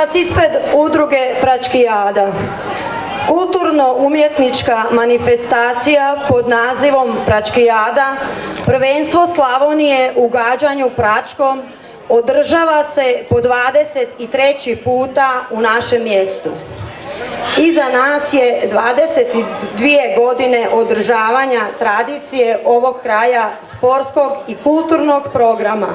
vas ispred udruge Pračkijada. Kulturno-umjetnička manifestacija pod nazivom Pračkijada, prvenstvo Slavonije u gađanju pračkom, održava se po 23. puta u našem mjestu. Iza nas je 22 godine održavanja tradicije ovog kraja sportskog i kulturnog programa.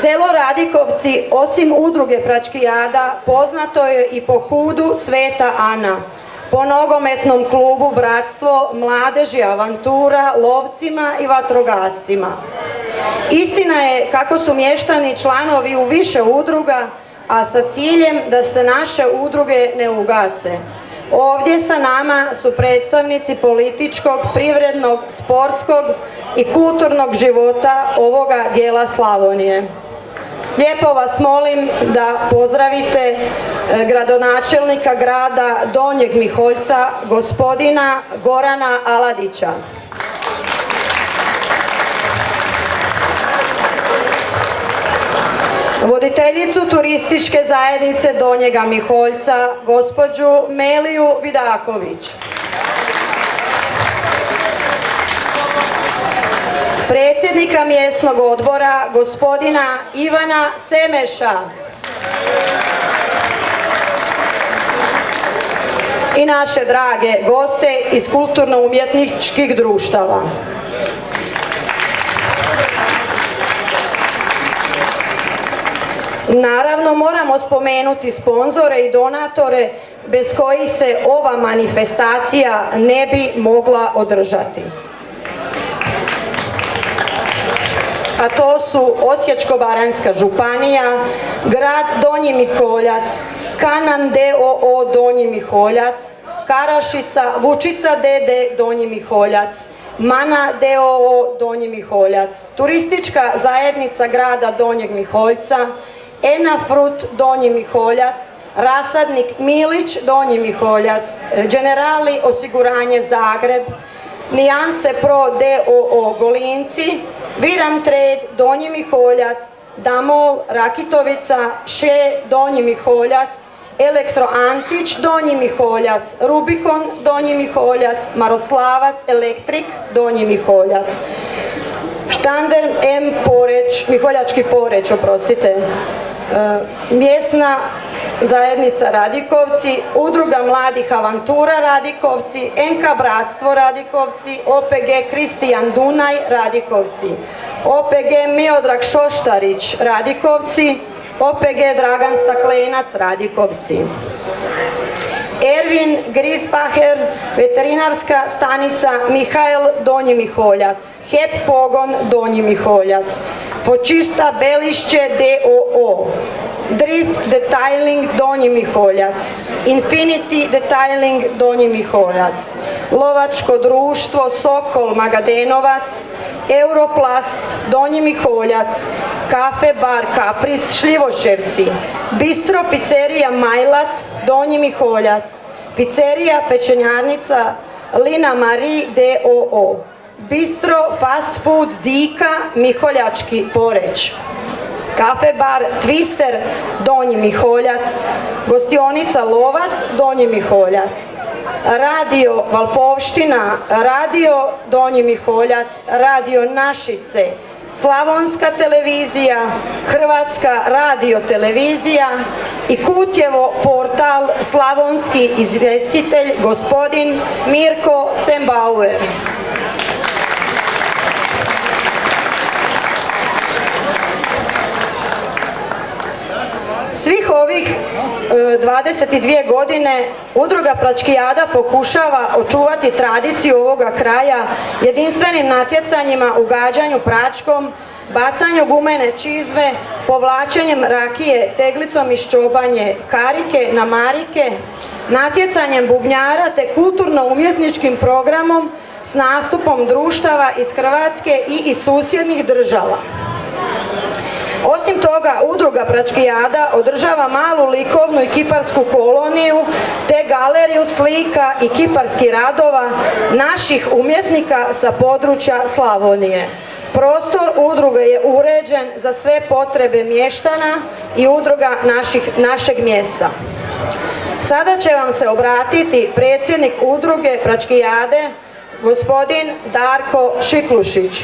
Selo Radikovci, osim udruge Pračkijada, poznato je i po kudu Sveta Ana, po nogometnom klubu Bratstvo, Mladeži Avantura, lovcima i vatrogascima. Istina je kako su mještani članovi u više udruga, a sa ciljem da se naše udruge ne ugase. Ovdje sa nama su predstavnici političkog, privrednog, sportskog i kulturnog života ovoga dijela Slavonije. Lijepo vas molim da pozdravite gradonačelnika grada Donjeg Miholjca, gospodina Gorana Aladića. Voditeljicu turističke zajednice Donjega Miholjca, gospođu Meliju Vidaković. Predsjednika mjesnog odbora, gospodina Ivana Semeša. I naše drage goste iz kulturno-umjetničkih društava. Naravno, moramo spomenuti sponzore i donatore bez kojih se ova manifestacija ne bi mogla održati. A to su Osječko-baranjska županija, grad Donji Miholjac, Kanan d.o.o. Donji Miholjac, Karašica, Vučica d.d. Donji Miholjac, Mana d.o.o. Donji Miholjac, Turistička zajednica grada Donjeg Miholjca, Enafrut Donji Miholjac, Rasadnik Milić Donji Miholjac, Generali osiguranje Zagreb, Nijanse Pro d.o.o. Golinci, Vidam Trade Donji Miholjac, Damol Rakitovica, Še Donji Miholjac, Elektro Antić Donji Miholjac, Rubikon Donji Miholjac, Maroslavac Elektrik Donji Miholjac, Štander M. Poreć, Miholjački Poreć, oprostite, mjesna zajednica Radikovci, Udruga mladih Avantura Radikovci, NK Bratstvo Radikovci, OPG Kristijan Dunaj Radikovci, OPG Miodrag Šoštarić Radikovci, OPG Dragan Staklenac Radikovci. Ervin Grisbacher, veterinarska stanica Mihael Donji Miholjac, HEP Pogon Donji Miholjac, Počista Belišće d.o.o., Drift Detailing Donji Miholjac, Infinity Detailing Donji Miholjac, Lovačko društvo Sokol Magadenovac, Europlast Donji Miholjac, Kafe Bar Kapric Šljivoševci, Bistro Pizzerija Majlat Donji Miholjac, Pizzerija Pečenjarnica Lina Marie d.o.o., Bistro Fast Food Dika Miholjački Poreć, Kafe Bar Twister Donji Miholjac, Gostionica Lovac Donji Miholjac, Radio Valpovština, Radio Donji Miholjac, Radio Našice, Slavonska televizija, Hrvatska radiotelevizija i Kutjevo portal Slavonski izvjestitelj gospodin Mirko Cembauer. Svih ovih 22 godine Udruga Pračkijada pokušava očuvati tradiciju ovoga kraja jedinstvenim natjecanjima u gađanju pračkom, bacanju gumene čizme, povlačenjem rakije teglicom iz čobanje, karike na marike, natjecanjem bubnjara te kulturno-umjetničkim programom s nastupom društava iz Hrvatske i iz susjednih država. Osim toga, Udruga Pračkijada održava malu likovnu i kiparsku koloniju te galeriju slika i kiparskih radova naših umjetnika sa područja Slavonije. Prostor udruge je uređen za sve potrebe mještana i udruga našeg mjesta. Sada će vam se obratiti predsjednik udruge Pračkijade, gospodin Darko Šiklušić.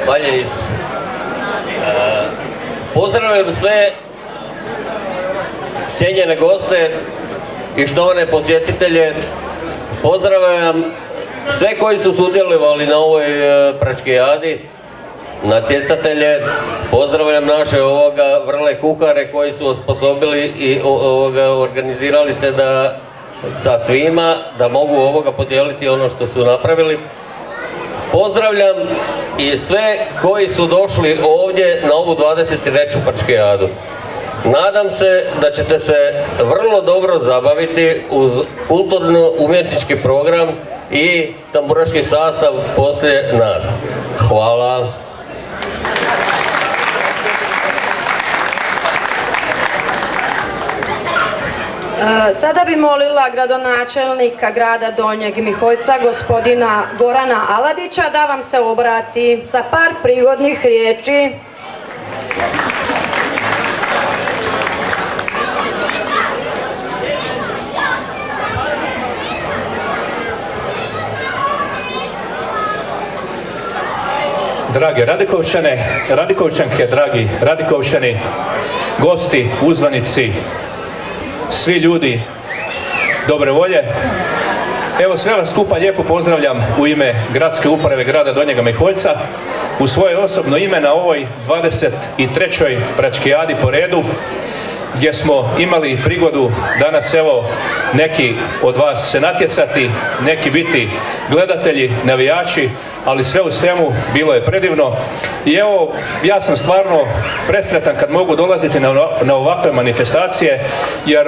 Hvaljenis. Pozdravljam sve cijenjene goste i štovane posjetitelje. Pozdravljam sve koji su sudjelovali na ovoj Pračkijadi, natjecatelje. Pozdravljam naše vrle kuhare koji su osposobili i organizirali se da sa svima da mogu podijeliti ono što su napravili. Pozdravljam i sve koji su došli ovdje na ovu 23. Pračkijadu. Nadam se da ćete se vrlo dobro zabaviti uz kulturno-umjetnički program i tamburaški sastav poslije nas. Hvala. Sada bi molila gradonačelnika grada Donjeg Miholjca, gospodina Gorana Aladića, da vam se obrati sa par prigodnih riječi. Drage Radikovčane, Radikovčanke, dragi Radikovčani, gosti, uzvanici, svi ljudi dobre volje. Evo, sve vas skupa lijepo pozdravljam u ime Gradske uprave grada Donjega Miholjca, u svoje osobno ime na ovoj 23. Pračkijadi po redu, gdje smo imali prigodu danas neki od vas se natjecati, neki biti gledatelji, navijači, ali sve u svemu bilo je predivno. I ja sam stvarno presretan kad mogu dolaziti na ovakve manifestacije, jer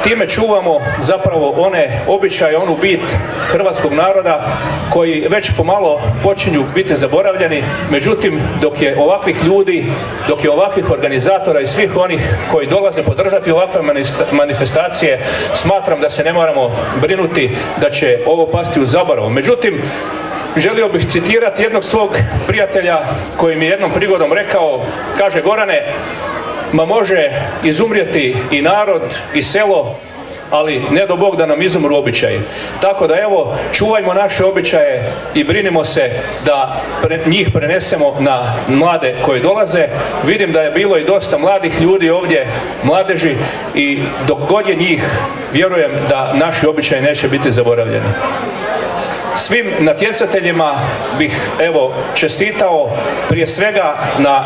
time čuvamo zapravo one običaje, onu bit hrvatskog naroda koji već pomalo počinju biti zaboravljeni. Međutim, dok je ovakvih ljudi, dok je ovakvih organizatora i svih onih koji dolaze podržati ovakve manifestacije, smatram da se ne moramo brinuti da će ovo pasti u zaborav. Međutim, želio bih citirati jednog svog prijatelja koji mi je jednom prigodom rekao, kaže: Gorane, ma može izumrijeti i narod i selo, ali ne do Bog da nam izumru običaji. Tako da čuvajmo naše običaje i brinimo se da njih prenesemo na mlade koji dolaze. Vidim da je bilo i dosta mladih ljudi ovdje, mladeži, i dok god je njih, vjerujem da naši običaji neće biti zaboravljeni. Svim natjecateljima bih čestitao prije svega na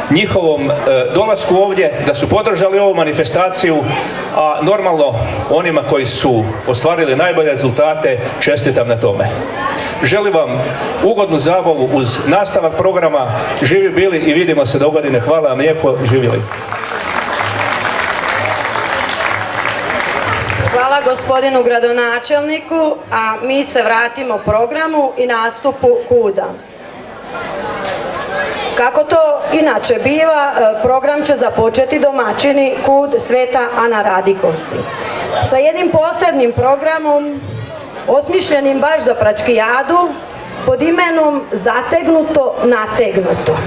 njihovom dolasku ovdje, da su podržali ovu manifestaciju, a normalno onima koji su ostvarili najbolje rezultate čestitam na tome. Želim vam ugodnu zabavu uz nastavak programa. Živi bili i vidimo se dogodine. Hvala vam lijepo, živjeli. Hvala gospodinu gradonačelniku, a mi se vratimo programu i nastupu KUD-a. Kako to inače biva, program će započeti domaćini KUD Sveta Ana Radikovci. Sa jednim posebnim programom, osmišljenim baš za Pračkijadu, pod imenom Zategnuto, nategnuto.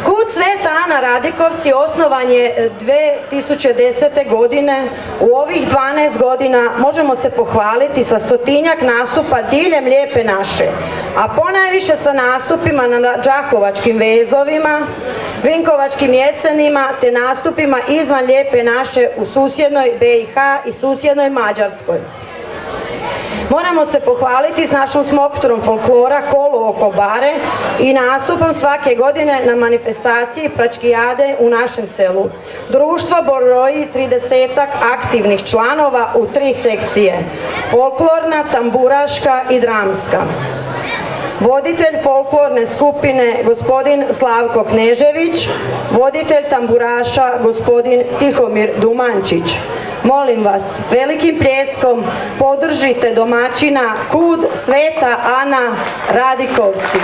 KUD Sveta Ana Radikovci osnovan je 2010. godine. U ovih 12 godina možemo se pohvaliti sa 100-tinjak nastupa diljem Lijepe naše, a ponajviše sa nastupima na đakovačkim vezovima, vinkovačkim jesenima te nastupima izvan Lijepe naše u susjednoj BiH i susjednoj Mađarskoj. Moramo se pohvaliti s našom smokturom folklora Kolo oko bare i nastupom svake godine na manifestaciji Pračkijade u našem selu. Društvo broji 30-ak aktivnih članova u 3 sekcije: folklorna, tamburaška i dramska. Voditelj folklorne skupine gospodin Slavko Knežević, voditelj tamburaša gospodin Tihomir Dumančić. Molim vas, velikim pljeskom podržite domaćina KUD Sveta Ana Radikovci.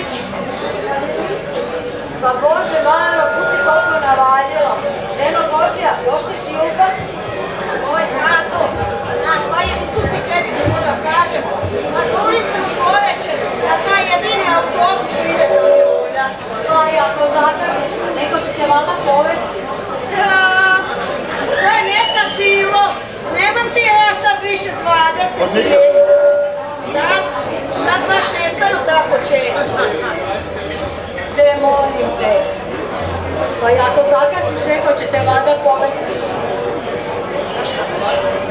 Božić. Pa Bože, Maro, kuci koliko navaljilo. Ženo Božja, još ćeš i upasti. Oj, tato, znaš, valjeni su se tebi kako da kažemo. Na žuricu u Poreće, da taj jedini autobus ide za Mivoljac. Aj, ako zakasniš, neko će te valjda povesti. Ja, to je nekad bilo. Nemam ti ja sad više 20 ili... Sad baš ne stanu tako često. Te molim te. Pa ako zakasniš, neko će te valjda povesti.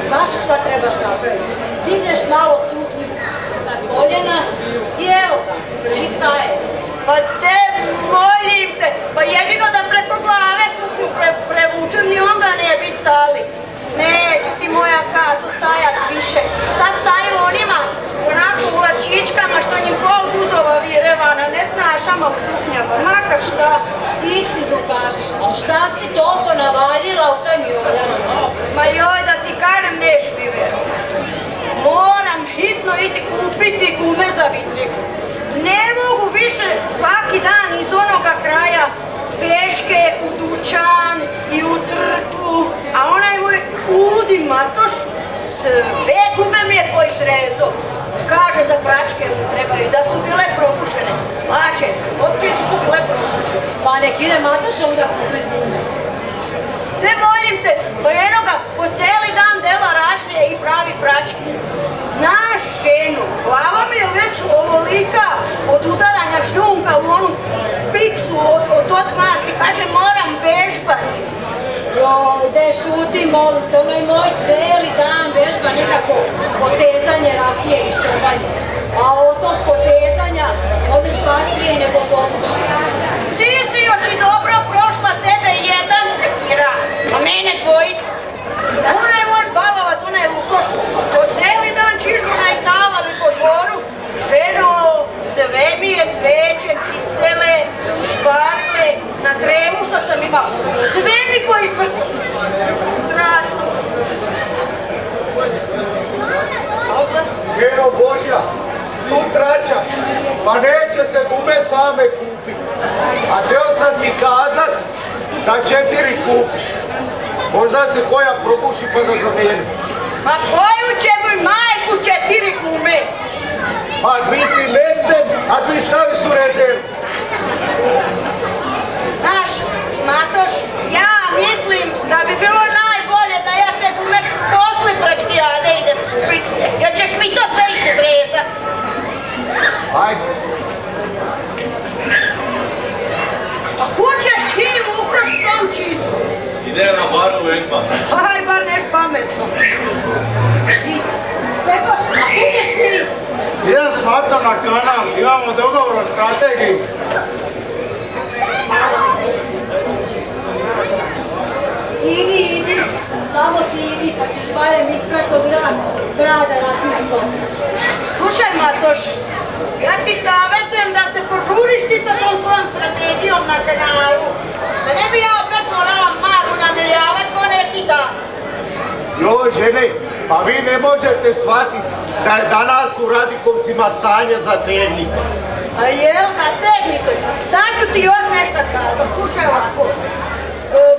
Znaš šta trebaš napraviti? Digneš malo suknju na koljena i evo ga, prvi staje. Pa te molim te, pa jedino da preko glave suknju prevučem, ni onda ne bi stali. Neće ti moja Kato stajat više. Sad staju onima onako u lačičkama što njim pol guzova virevana, ne znaš amok suknjama, makar šta. Istinu kažeš, ali šta si toliko navaljila u taj Mivoljac? Ma joj, da ti kažem, neš mi verovati. Moram hitno iti kupiti gume za bicikl. Ne mogu više svaki dan iz onoga kraja peške u dućan i u crkvu, a onaj moj udi Matoš sve gume mi je koji srezo. Kaže za pračke mu trebaju da su bile propušene. Laže, uopće nisu bile propušene. Pa nek ide Matoša onda kupit gume. Te molim te, pa eno ga po cijeli dan dela rašlje i pravi pračke. Znaš, ženu, glava mi je već ovolika od udaranja šljunka u onu piksu od otmasti. Kaže, moram vežbati. Joj, de šuti, molim te, onaj moj cijeli dan vežba nekako potezanje rakije i ščobanje. A od tog potezanja ode spati prije nego popuši. Ti si još i dobro prošla, tebe jedan sekira, a mene dvojica. Onaj moj balavac, onaj Lukoš, po cijeli dan čižuna i talavi po dvoru. Ženo, sve mi je cveće, kisele, špargle, na tremu što sam imala. Sve mi poizvrtu. Strašno. Ženo Božja, tu tračaš, pa neće se gume same kupiti. A teo sam ti kazat da 4 kupiš. Možda se koja probuši pa da zamijeni. Ma koju će mi majku 4 gume? Pa 2 ti metnem, a 2 staviš u rezervu. Znaš, Matoš, ja mislim da bi bilo najbolje da ja te gume posle pračkijade idem kupit, jer ćeš mi to sve izrezat. Ajde. A kućeš ti, Lukaš, s tom čisto? Ide na baru vežba. Aj, bar neš pametno. Stekoš, a kućeš ti? Idem s Matom na kanal, imamo dogovor o strategiji. Idi, samo ti idi, pa ćeš barem isprat tog brada rakijskog. Slušaj, Matoš, ja ti savjetujem da se požuriš ti sa tom svojom strategijom na kanalu. Da ne bi ja opet morala Maru namirjavat po neki dan. Joj, žene, pa vi ne možete shvatiti da je danas u Radikovcima stanje zategnito. A jel, zategnito? Sad ću ti još nešto kazati, slušaj ovako.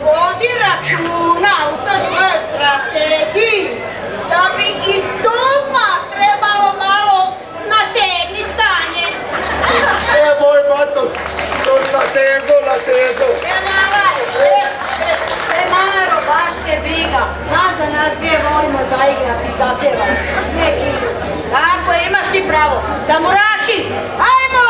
Vodi računa u toj svojoj strategiji da bi i doma trebalo malo nategnit stanje. Moj Matoš, to na tezo. Maro, baš te briga. Znaš da nas dvije volimo zaigrati i zapjevati. Nek idu. Tako je, imaš ti pravo. Tamburaši, hajmo!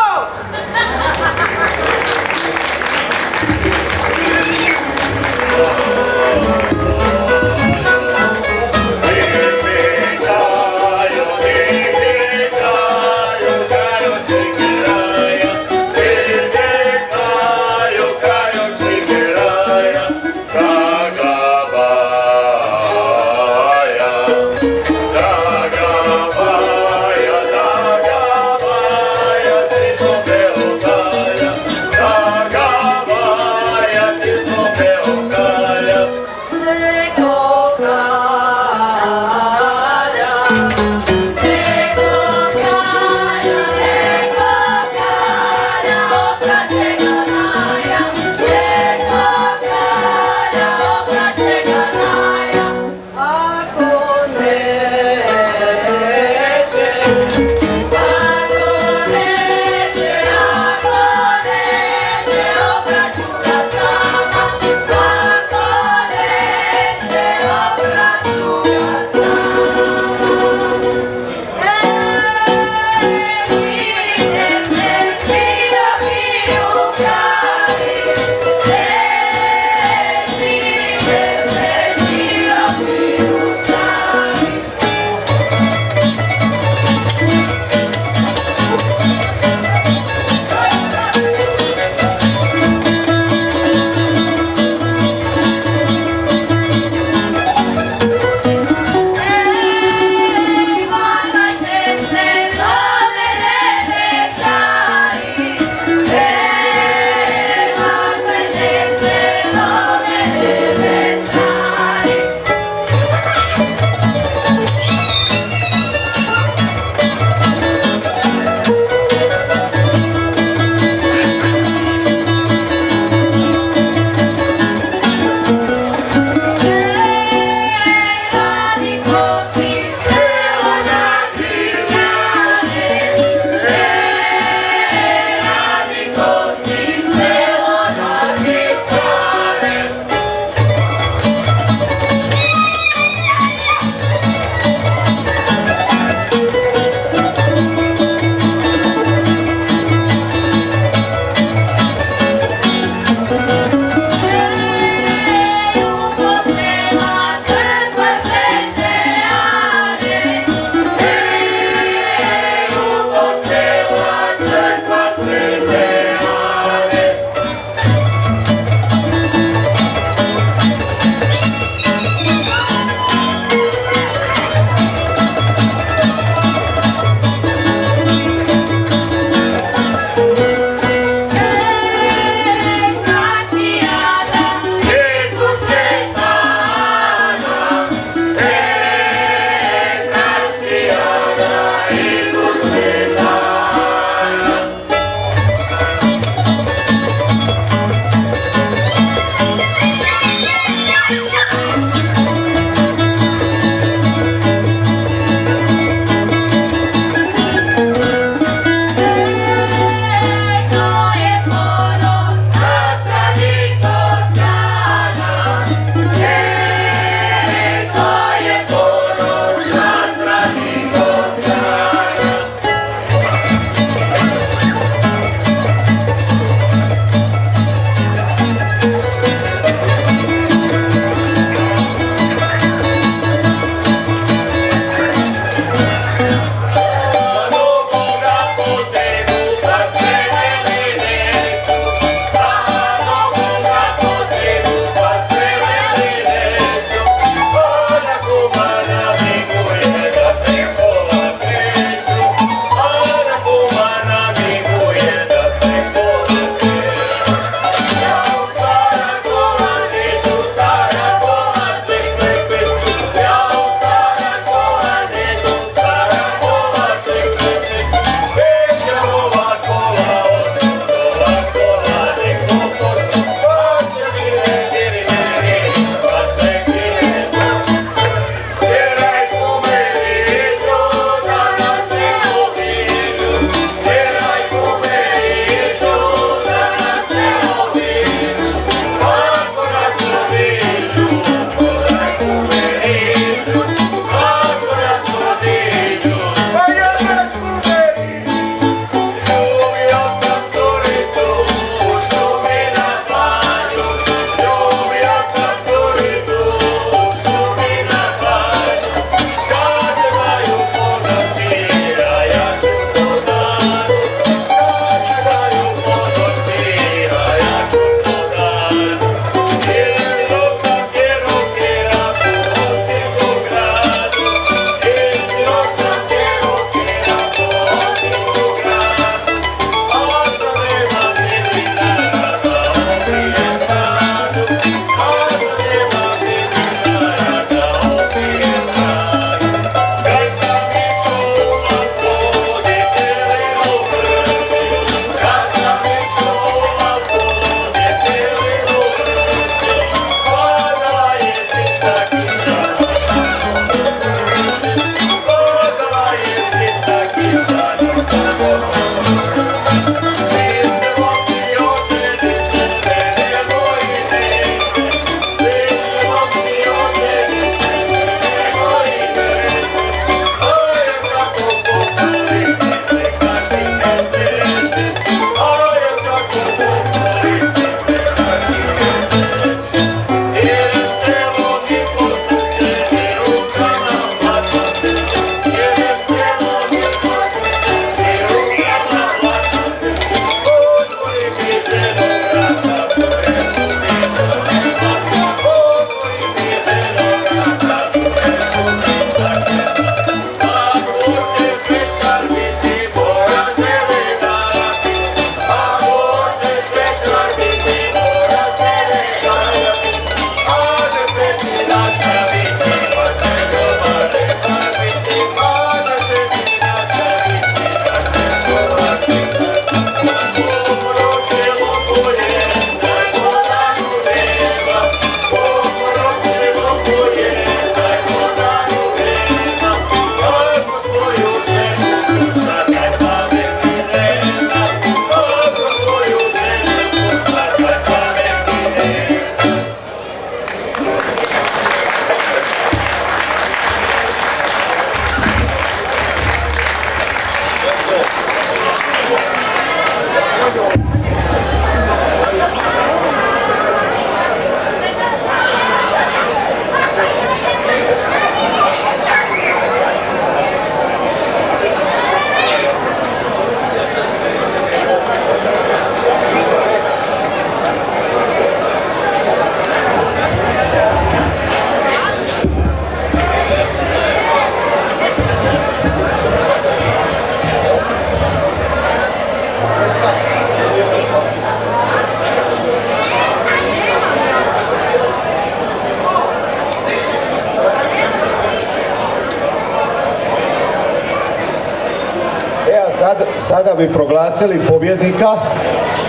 Sada bi proglasili pobjednika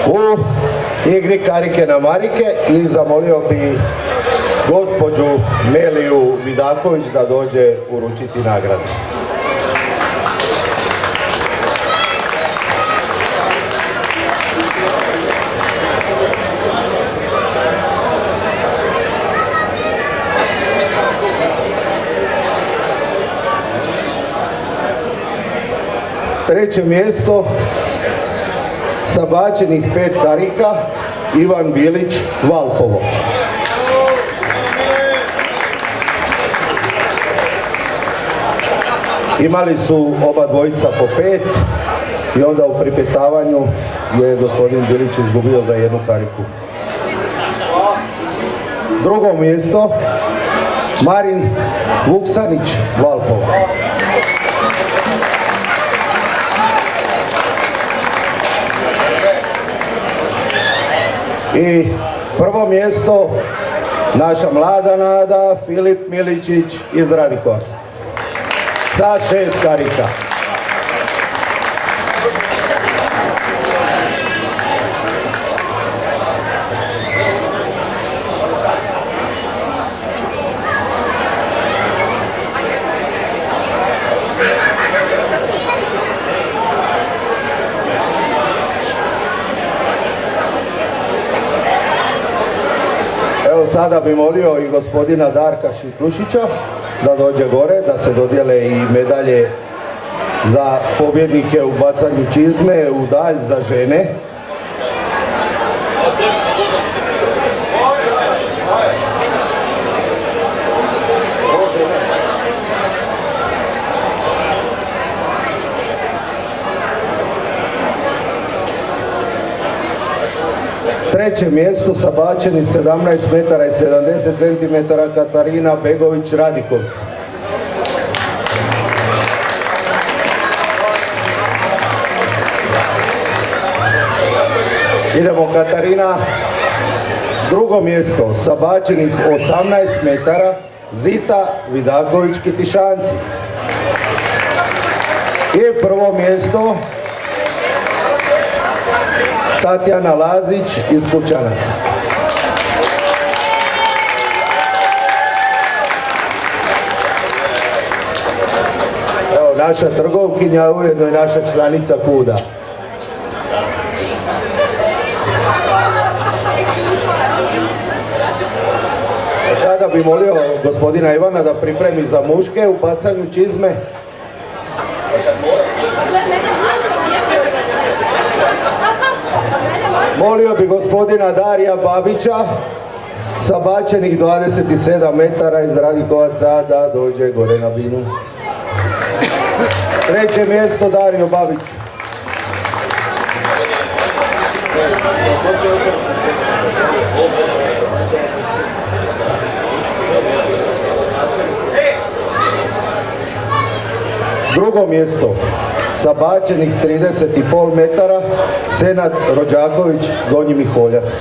u igri karike na marike i zamolio bi gospođu Meliju Vidaković da dođe uručiti nagradu. Treće mjesto sa bačenih 5 karika Ivan Bilić, Valpovo. Imali su oba dvojica po 5 i onda u pripetavanju je gospodin Bilić izgubio za jednu kariku. Drugo mjesto Marin Vuksanić, Valpovo. I prvo mjesto naša mlada nada Filip Miličić iz Radikovaca sa 6 karika. Sada bi molio i gospodina Darka Šiklušića da dođe gore, da se dodijele i medalje za pobjednike u bacanju čizme u dalj za žene. Treće mjesto sa bačenih 17 metara i 70 cm Katarina Begović, Radikovci. Idemo Katarina. Drugo mjesto sa bačenih 18 metara Zita Vidaković, Kitišanci. I prvo mjesto Tatjana Lazić iz Kućanaca. Evo, naša trgovkinja, ujedno i naša članica KUD-a. Sada bi molio gospodina Ivana da pripremi za muške u bacanju čizme. Molio bi gospodina Darija Babića sa bačenih 27 metara iz Radikovaca da dođe gore na binu. Treće mjesto Dario Babić. Drugo mjesto sa bačenih 30,5 metara Senad Rođaković, Donji Miholjac.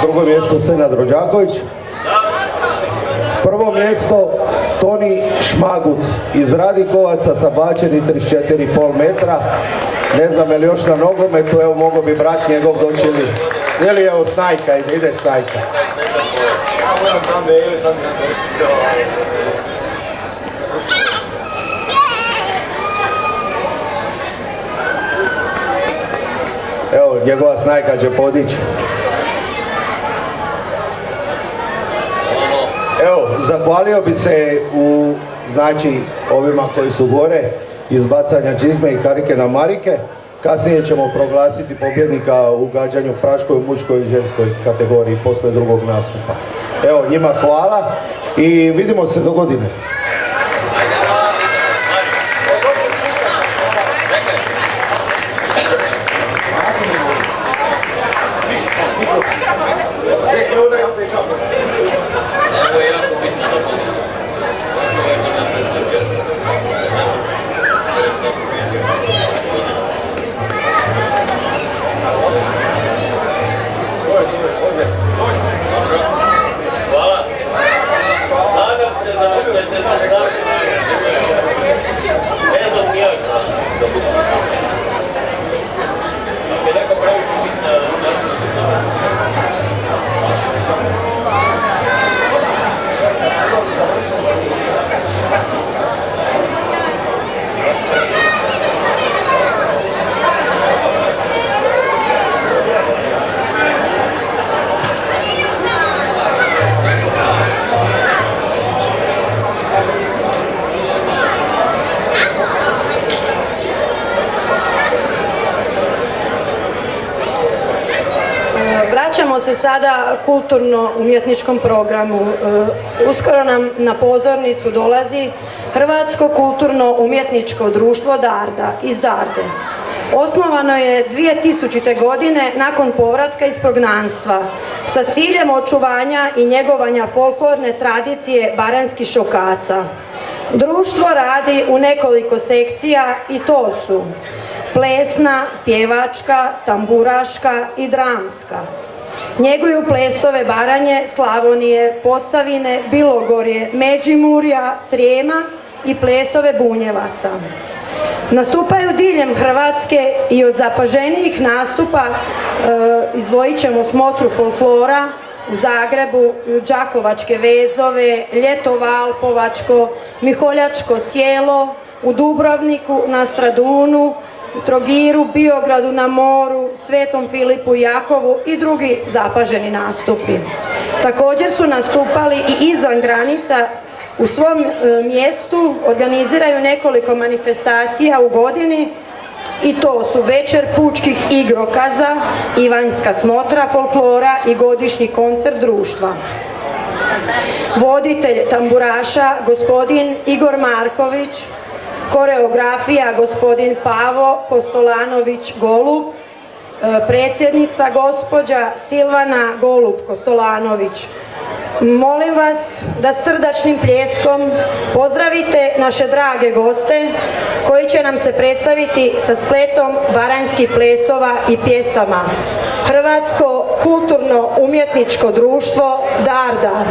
Drugo mjesto Senad Rođaković. Prvo mjesto Toni Šmaguc iz Radikovaca sa bačenih 34,5 metra. Ne znam je li još na nogometu, evo mogo bi brat njegov doći ili evo Snajka, ide Snajka. Evo njegova Snajka će podići. Evo, zahvalio bi se ovima koji su gore iz bacanja čizme i karike na marike. Kasnije ćemo proglasiti pobjednika u gađanju praškoj, muškoj i ženskoj kategoriji posle drugog nastupa. Evo, njima hvala i vidimo se do godine. Evo je jako bitno da Vraćamo se sada kulturno-umjetničkom programu. Uskoro nam na pozornicu dolazi Hrvatsko kulturno-umjetničko društvo Darda iz Darde. Osnovano je 2000. godine nakon povratka iz prognanstva sa ciljem očuvanja i njegovanja folklorne tradicije baranjskih šokaca. Društvo radi u nekoliko sekcija i to su plesna, pjevačka, tamburaška i dramska. Njeguju plesove Baranje, Slavonije, Posavine, Bilogorje, Međimurja, Srijema i plesove Bunjevaca. Nastupaju diljem Hrvatske i od zapaženijih nastupa izdvojit ćemo Smotru folklora u Zagrebu, Đakovačke vezove, Ljeto Valpovačko, Miholjačko sjelo, u Dubrovniku, na Stradunu, u Trogiru, Biogradu na moru, Svetom Filipu i Jakovu i drugi zapaženi nastupi. Također su nastupali i izvan granica. U svom mjestu organiziraju nekoliko manifestacija u godini i to su Večer pučkih igrokaza, Ivanjska smotra folklora i godišnji koncert društva. Voditelj tamburaša gospodin Igor Marković, koreografija gospodin Pavo Kostolanović-Golub, predsjednica gospođa Silvana Golub-Kostolanović. Molim vas da srdačnim pljeskom pozdravite naše drage goste koji će nam se predstaviti sa spletom baranjskih plesova i pjesama. Hrvatsko kulturno-umjetničko društvo Darda.